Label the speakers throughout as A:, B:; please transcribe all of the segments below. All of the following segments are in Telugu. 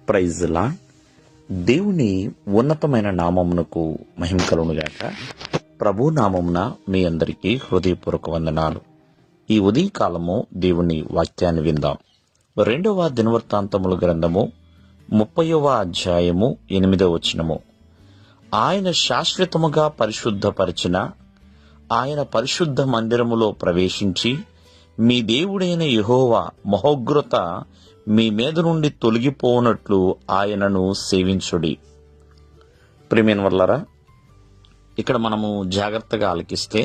A: ప్రైజ్ లా దేవుని ఉన్నతమైన నామమునకు మహిమ కలుగునుగాక. ప్రభు నామమున మీ అందరికీ హృదయపూర్వక వందనాలు. ఈ ఉదయకాలము దేవుని వాక్యాన్ని విందాం. 2వ దినవృత్తాంతముల గ్రంథము 30వ అధ్యాయము 8వ వచనము. ఆయన శాశ్వతముగా పరిశుద్ధపరిచిన ఆయన పరిశుద్ధ మందిరములో ప్రవేశించి మీ దేవుడైన యెహోవా మహోగ్రత మీ మీద నుండి తొలగిపోనట్లు ఆయనను సేవించుడి. ప్రియమైన వర్లారా, ఇక్కడ మనము జాగ్రత్తగా ఆలకిస్తే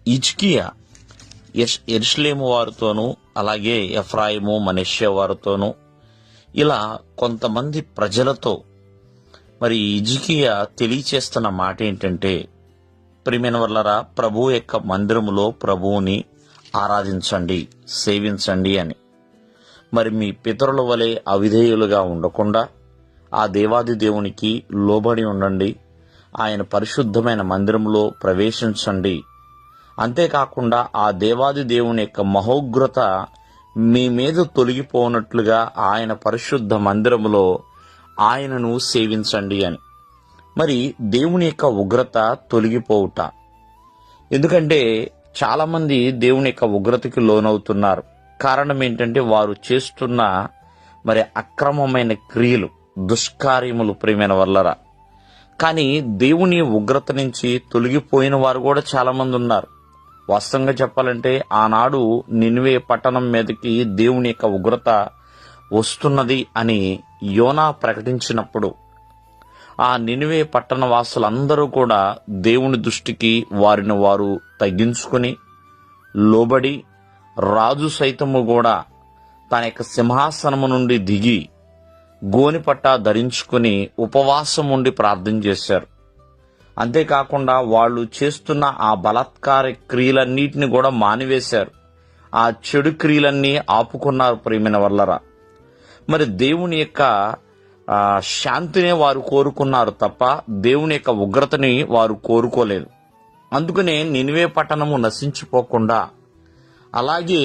A: హిజ్కియా యెరూషలేము వారితోనూ అలాగే ఎఫ్రాయిము మనష్షే వారితోనూ ఇలా కొంతమంది ప్రజలతో మరి హిజ్కియా తెలియచేస్తున్న మాట ఏంటంటే, ప్రియమైన వర్లారా, ప్రభు యొక్క మందిరములో ప్రభువుని ఆరాధించండి, సేవించండి అని. మరి మీ పితరుల వలె అవిధేయులుగా ఉండకుండా ఆ దేవాది దేవునికి లోబడి ఉండండి, ఆయన పరిశుద్ధమైన మందిరంలో ప్రవేశించండి. అంతేకాకుండా ఆ దేవాది దేవుని యొక్క మహోగ్రత మీ మీద తొలగిపోనట్లుగా ఆయన పరిశుద్ధ మందిరములో ఆయనను సేవించండి అని. మరి దేవుని యొక్క ఉగ్రత తొలగిపోవుట, ఎందుకంటే చాలామంది దేవుని యొక్క ఉగ్రతకి లోనవుతున్నారు. కారణం ఏంటంటే వారు చేస్తున్న మరి అక్రమమైన క్రియలు, దుష్కార్యములు. ప్రియమైన వర్లరా, కానీ దేవుని ఉగ్రత నుంచి తొలగిపోయిన వారు కూడా చాలా మంది ఉన్నారు. వాస్తవంగా చెప్పాలంటే ఆనాడు నినివే పట్టణం మీదకి దేవుని యొక్క ఉగ్రత వస్తున్నది అని యోనా ప్రకటించినప్పుడు ఆ నినివే పట్టణ వాసులందరూ కూడా దేవుని దృష్టికి వారిని వారు తగ్గించుకుని లోబడి, రాజు సైతము కూడా తన యొక్క సింహాసనము నుండి దిగి గోనిపట్ట ధరించుకుని ఉపవాసం ఉండి ప్రార్థన చేశారు. అంతేకాకుండా వాళ్ళు చేస్తున్న ఆ బలాత్కార క్రియలన్నిటిని కూడా మానివేశారు. ఆ చెడు క్రియలన్నీ ఆపుకున్నారు. ప్రియమైన వర్లరా, మరి దేవుని యొక్క శాంతినే వారు కోరుకున్నారు తప్ప దేవుని యొక్క ఉగ్రతని వారు కోరుకోలేదు. అందుకనే నినివే పట్టణము నశించిపోకుండా, అలాగే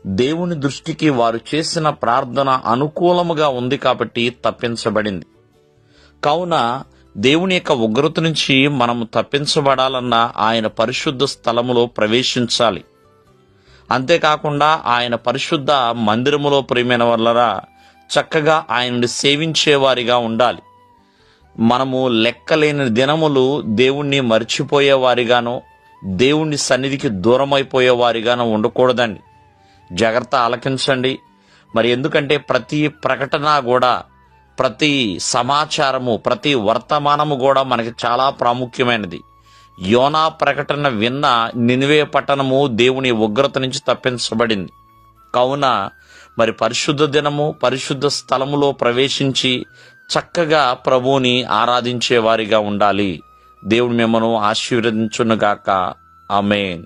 A: దేవుని దృష్టికి వారు చేసిన ప్రార్థన అనుకూలముగా ఉంది కాబట్టి తప్పించబడింది. కావున దేవుని యొక్క ఉగ్రత నుంచి మనము తప్పించబడాలన్నా ఆయన పరిశుద్ధ స్థలములో ప్రవేశించాలి. అంతేకాకుండా ఆయన పరిశుద్ధ మందిరములో, ప్రియమైన వర్లరా, చక్కగా ఆయనను సేవించేవారిగా ఉండాలి. మనము లెక్కలేని దినములు దేవుణ్ణి మర్చిపోయేవారిగానో, దేవుని సన్నిధికి దూరమైపోయేవారిగానో ఉండకూడదండి. జాగ్రత్త ఆలకించండి. మరి ఎందుకంటే ప్రతి ప్రకటన కూడా, ప్రతి సమాచారము, ప్రతి వర్తమానము కూడా మనకి చాలా ప్రాముఖ్యమైనది. యోనా ప్రకటన విన్న నినివే పట్టణము దేవుని ఉగ్రత నుంచి తప్పించబడింది. కావున మరి పరిశుద్ధ దినము, పరిశుద్ధ స్థలములో ప్రవేశించి చక్కగా ప్రభువుని ఆరాధించే వారిగా ఉండాలి. దేవుడు మిమ్మల్ని ఆశీర్వదించునుగాక. ఆమేన్.